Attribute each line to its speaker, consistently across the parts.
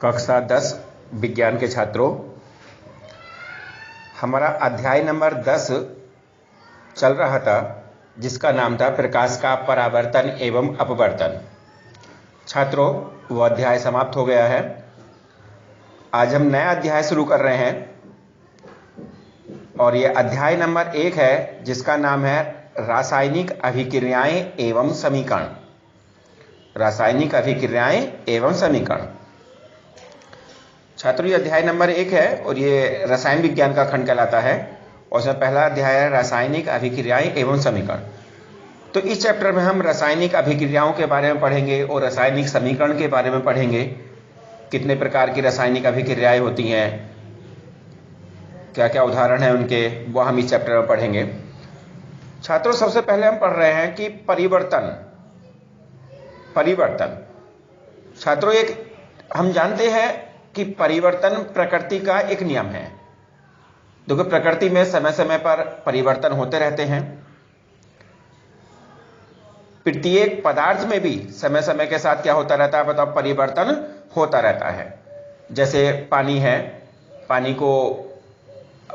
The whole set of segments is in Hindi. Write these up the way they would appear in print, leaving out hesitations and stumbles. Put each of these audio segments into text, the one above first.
Speaker 1: कक्षा 10 विज्ञान के छात्रों, हमारा अध्याय नंबर 10 चल रहा था जिसका नाम था प्रकाश का परावर्तन एवं अपवर्तन। छात्रों, वो अध्याय समाप्त हो गया है। आज हम नया अध्याय शुरू कर रहे हैं और ये अध्याय नंबर 1 है जिसका नाम है रासायनिक अभिक्रियाएं एवं समीकरण। रासायनिक अभिक्रियाएं एवं समीकरण। छात्रों, ये अध्याय नंबर 1 है और ये रसायन विज्ञान का खंड कहलाता है और उसमें पहला अध्याय है रासायनिक अभिक्रियाएं एवं समीकरण। तो इस चैप्टर में हम रासायनिक अभिक्रियाओं के बारे में पढ़ेंगे और रासायनिक समीकरण के बारे में पढ़ेंगे। कितने प्रकार की रासायनिक अभिक्रियाएं होती हैं, क्या क्या उदाहरण है उनके, वो हम इस चैप्टर में पढ़ेंगे। छात्रों, सबसे पहले हम पढ़ रहे हैं कि परिवर्तन। छात्रों, एक हम जानते हैं कि परिवर्तन प्रकृति का एक नियम है। देखो, प्रकृति में समय समय पर परिवर्तन होते रहते हैं। प्रत्येक पदार्थ में भी समय समय के साथ क्या होता रहता है, बताओ, परिवर्तन होता रहता है। जैसे पानी है, पानी को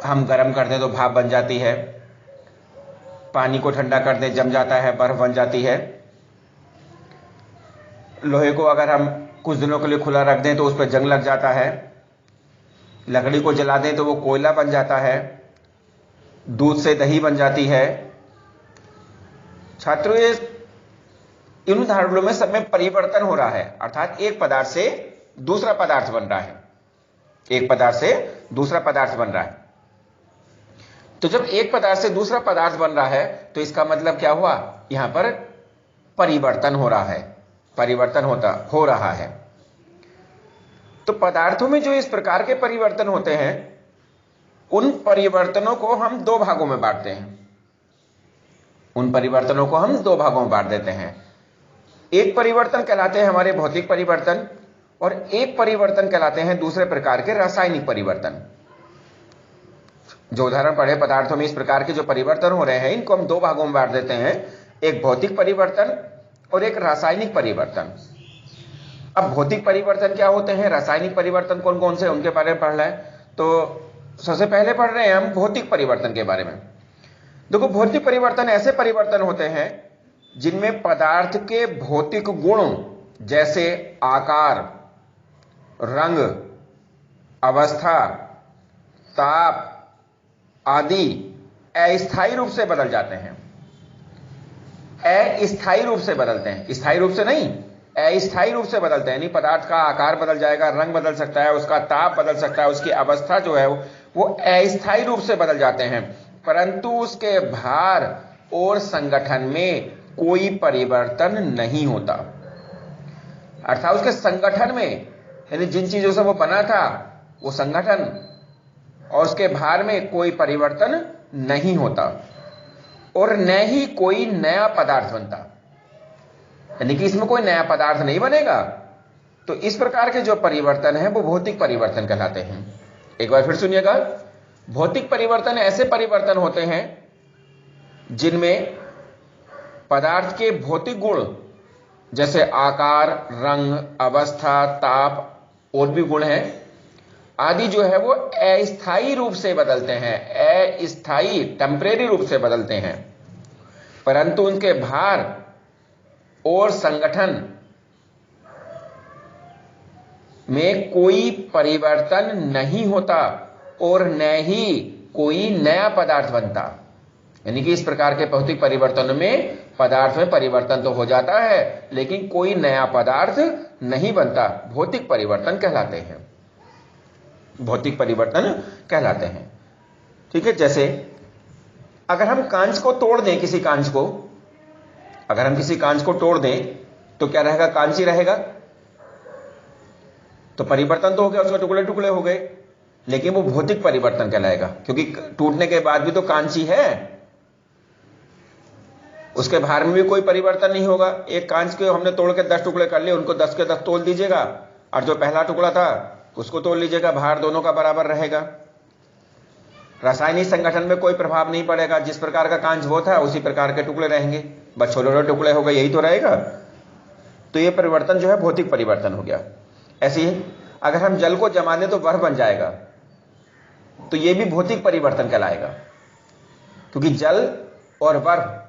Speaker 1: हम गर्म कर दें तो भाप बन जाती है, पानी को ठंडा कर दें जम जाता है, बर्फ बन जाती है। लोहे को अगर हम कुछ दिनों के लिए खुला रख दें तो उस पर जंग लग जाता है। लकड़ी को जला दें तो वो कोयला बन जाता है। दूध से दही बन जाती है। छात्रों, ये इन उदाहरणों में सब में परिवर्तन हो रहा है, अर्थात एक पदार्थ से दूसरा पदार्थ बन रहा है। एक पदार्थ से दूसरा पदार्थ बन रहा है। तो जब एक पदार्थ से दूसरा पदार्थ बन रहा है तो इसका मतलब क्या हुआ, यहां पर परिवर्तन हो रहा है, परिवर्तन हो रहा है। तो पदार्थों में जो इस प्रकार के परिवर्तन होते हैं, उन परिवर्तनों को हम दो भागों में बांटते हैं। उन परिवर्तनों को हम दो भागों में बांट देते हैं। एक परिवर्तन कहलाते हैं हमारे भौतिक परिवर्तन और एक परिवर्तन कहलाते हैं दूसरे प्रकार के रासायनिक परिवर्तन। जो उदाहरण पढ़े, पदार्थों में इस प्रकार के जो परिवर्तन हो रहे हैं, इनको हम दो भागों में बांट देते हैं, एक भौतिक परिवर्तन और एक रासायनिक परिवर्तन। अब भौतिक परिवर्तन क्या होते हैं, रासायनिक परिवर्तन कौन कौन से, उनके बारे में पढ़ रहे हैं। तो सबसे पहले पढ़ रहे हैं हम भौतिक परिवर्तन के बारे में। देखो, भौतिक परिवर्तन ऐसे परिवर्तन होते हैं जिनमें पदार्थ के भौतिक गुण जैसे आकार, रंग, अवस्था, ताप आदि अस्थायी रूप से बदल जाते हैं। अस्थायी रूप से बदलते हैं, स्थायी रूप से नहीं, अस्थायी रूप से बदलते हैं। यानी पदार्थ का आकार बदल जाएगा, रंग बदल सकता है, उसका ताप बदल सकता है, उसकी अवस्था जो है वो अस्थायी रूप से बदल जाते हैं, परंतु उसके भार और संगठन में कोई परिवर्तन नहीं होता। अर्थात उसके संगठन में, यानी जिन चीजों से वो बना था वो संगठन और उसके भार में कोई परिवर्तन नहीं होता और न ही कोई नया पदार्थ बनता, यानी कि इसमें कोई नया पदार्थ नहीं बनेगा। तो इस प्रकार के जो परिवर्तन है वो भौतिक परिवर्तन कहलाते हैं। एक बार फिर सुनिएगा, भौतिक परिवर्तन ऐसे परिवर्तन होते हैं जिनमें पदार्थ के भौतिक गुण जैसे आकार, रंग, अवस्था, ताप और भी गुण हैं आदि जो है वो अस्थायी रूप से बदलते हैं, अस्थायी टेम्परेरी रूप से बदलते हैं, परंतु उनके भार और संगठन में कोई परिवर्तन नहीं होता और न ही कोई नया पदार्थ बनता। यानी कि इस प्रकार के भौतिक परिवर्तन में पदार्थ में परिवर्तन तो हो जाता है लेकिन कोई नया पदार्थ नहीं बनता। भौतिक परिवर्तन कहलाते हैं, भौतिक परिवर्तन कहलाते हैं। ठीक है, जैसे अगर हम कांच को तोड़ दें, किसी कांच को, अगर हम किसी कांच को तोड़ दें तो क्या रहेगा, कांच ही रहेगा। तो परिवर्तन तो हो गया, उसके टुकड़े टुकड़े हो गए, लेकिन वो भौतिक परिवर्तन कहलाएगा क्योंकि टूटने के बाद भी तो कांच ही है, उसके भार में भी कोई परिवर्तन नहीं होगा। एक कांच के हमने तोड़ के 10 टुकड़े कर लिए, उनको 10 के 10 तोल दीजिएगा और जो पहला टुकड़ा था उसको तोड़ लीजिएगा, भार दोनों का बराबर रहेगा। रासायनिक संगठन में कोई प्रभाव नहीं पड़ेगा, जिस प्रकार का कांच वो था उसी प्रकार के टुकड़े रहेंगे, बस छोटे छोटे टुकड़े हो गए, यही तो रहेगा। तो ये परिवर्तन जो है भौतिक परिवर्तन हो गया। ऐसे ही अगर हम जल को जमा दें तो बर्फ बन जाएगा, तो यह भी भौतिक परिवर्तन कहलाएगा, क्योंकि जल और बर्फ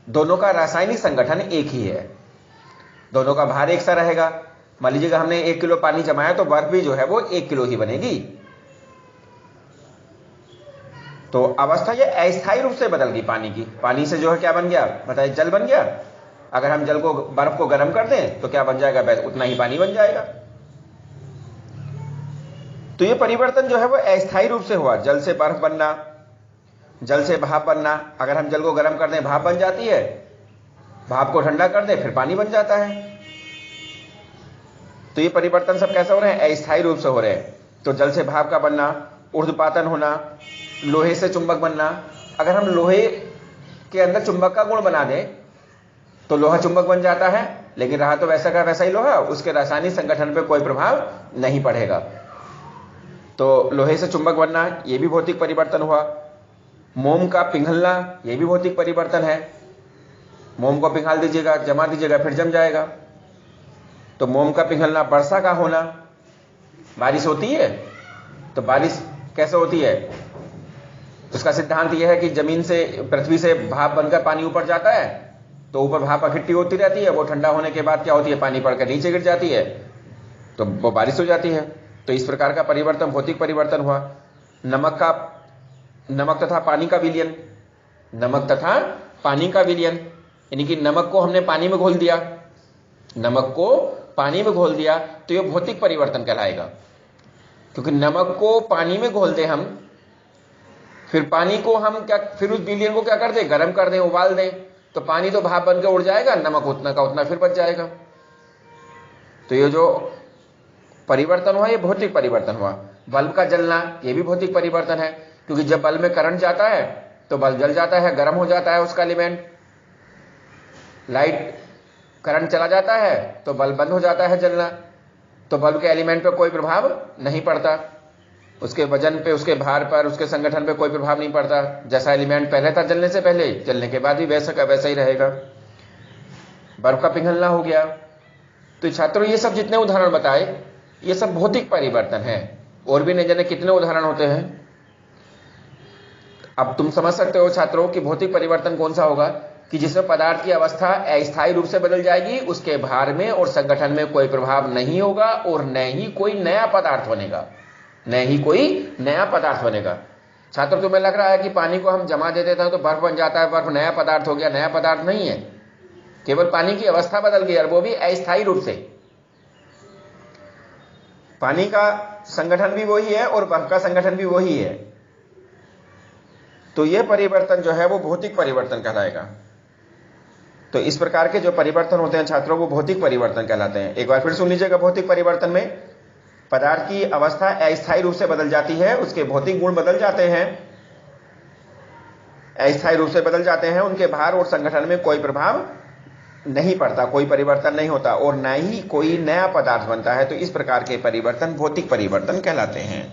Speaker 1: दोनों का रासायनिक संगठन एक ही है, दोनों का भार एक सा रहेगा। मान लीजिएगा हमने 1 किलो पानी जमाया तो बर्फ भी जो है वो 1 किलो ही बनेगी। तो अवस्था ये अस्थायी रूप से बदल गई पानी की। पानी से जो है क्या बन गया, बताइए, जल बन गया। अगर हम जल को, बर्फ को गर्म कर दें तो क्या बन जाएगा, बस उतना ही पानी बन जाएगा। तो ये परिवर्तन जो है वो अस्थायी रूप से हुआ। जल से बर्फ बनना, जल से भाप बनना। अगर हम जल को गर्म कर दें भाप बन जाती है, भाप को ठंडा कर दें फिर पानी बन जाता है। तो ये परिवर्तन सब कैसे हो रहे हैं, अस्थायी रूप से हो रहे हैं। तो जल से भाप का बनना, ऊर्ध्वपातन होना, लोहे से चुंबक बनना। अगर हम लोहे के अंदर चुंबक का गुण बना दें तो लोहा चुंबक बन जाता है, लेकिन रहा तो वैसा का वैसा ही लोहा, उसके रासायनिक संगठन पर कोई प्रभाव नहीं पड़ेगा। तो लोहे से चुंबक बनना, यह भी भौतिक परिवर्तन हुआ। मोम का पिघलना, यह भी भौतिक परिवर्तन है। मोम को पिघाल दीजिएगा, जमा दीजिएगा, फिर जम जाएगा। तो मोम का पिघलना। वर्षा का होना, बारिश होती है तो बारिश कैसे होती है, उसका सिद्धांत यह है कि जमीन से, पृथ्वी से भाप बनकर पानी ऊपर जाता है, तो ऊपर भाप इकट्ठी होती रहती है, वो ठंडा होने के बाद क्या होती है, पानी पड़कर नीचे गिर जाती है, तो वो बारिश हो जाती है। तो इस प्रकार का परिवर्तन भौतिक परिवर्तन हुआ। नमक तथा पानी का विलयन, नमक तथा पानी का विलयन, यानी कि नमक को हमने पानी में घोल दिया, नमक को पानी में घोल दिया, तो यह भौतिक परिवर्तन कहलाएगा। क्योंकि नमक को पानी में घोल दें हम, फिर पानी को हम क्या, फिर उस विलयन को क्या कर दें, गर्म कर दें, उबाल दें, तो पानी तो भाप बनकर उड़ जाएगा, नमक उतना का उतना फिर बच जाएगा। तो ये जो परिवर्तन हुआ ये भौतिक परिवर्तन हुआ। बल्ब का जलना, ये भी भौतिक परिवर्तन है, क्योंकि जब बल्ब में करंट जाता है तो बल्ब जल जाता है, गर्म हो जाता है उसका एलिमेंट। लाइट, करंट चला जाता है तो बल्ब बंद हो जाता है जलना, तो बल्ब के एलिमेंट पर कोई प्रभाव नहीं पड़ता, उसके वजन पे, उसके भार पर, उसके संगठन पे कोई प्रभाव नहीं पड़ता। जैसा एलिमेंट पहले था जलने से पहले, जलने के बाद भी वैसा का वैसा ही रहेगा। बर्फ का पिघलना हो गया। तो छात्रों ये सब जितने उदाहरण बताए ये सब भौतिक परिवर्तन है, और भी नहीं जाने कितने उदाहरण होते हैं। अब तुम समझ सकते हो छात्रों कि भौतिक परिवर्तन कौन सा होगा, कि जिसमें पदार्थ की अवस्था अस्थायी रूप से बदल जाएगी, उसके भार में और संगठन में कोई प्रभाव नहीं होगा, और न ही कोई नया पदार्थ बनेगा, न ही कोई नया पदार्थ बनेगा। छात्र, तुम्हें लग रहा है कि पानी को हम जमा दे देते हैं तो बर्फ बन जाता है, बर्फ नया पदार्थ हो गया? नया पदार्थ नहीं है, केवल पानी की अवस्था बदल गई, और वो भी अस्थायी रूप से। पानी का संगठन भी वही है और बर्फ का संगठन भी वही है। तो यह परिवर्तन जो है वो भौतिक परिवर्तन कहलाएगा। तो इस प्रकार के जो परिवर्तन होते हैं छात्रों, वो भौतिक परिवर्तन कहलाते हैं। एक बार फिर सुन लीजिएगा, भौतिक परिवर्तन में पदार्थ की अवस्था अस्थायी रूप से बदल जाती है, उसके भौतिक गुण बदल जाते हैं, अस्थायी रूप से बदल जाते हैं, उनके भार और संगठन में कोई प्रभाव नहीं पड़ता, कोई परिवर्तन नहीं होता, और न ही कोई नया पदार्थ बनता है। तो इस प्रकार के परिवर्तन भौतिक परिवर्तन कहलाते हैं।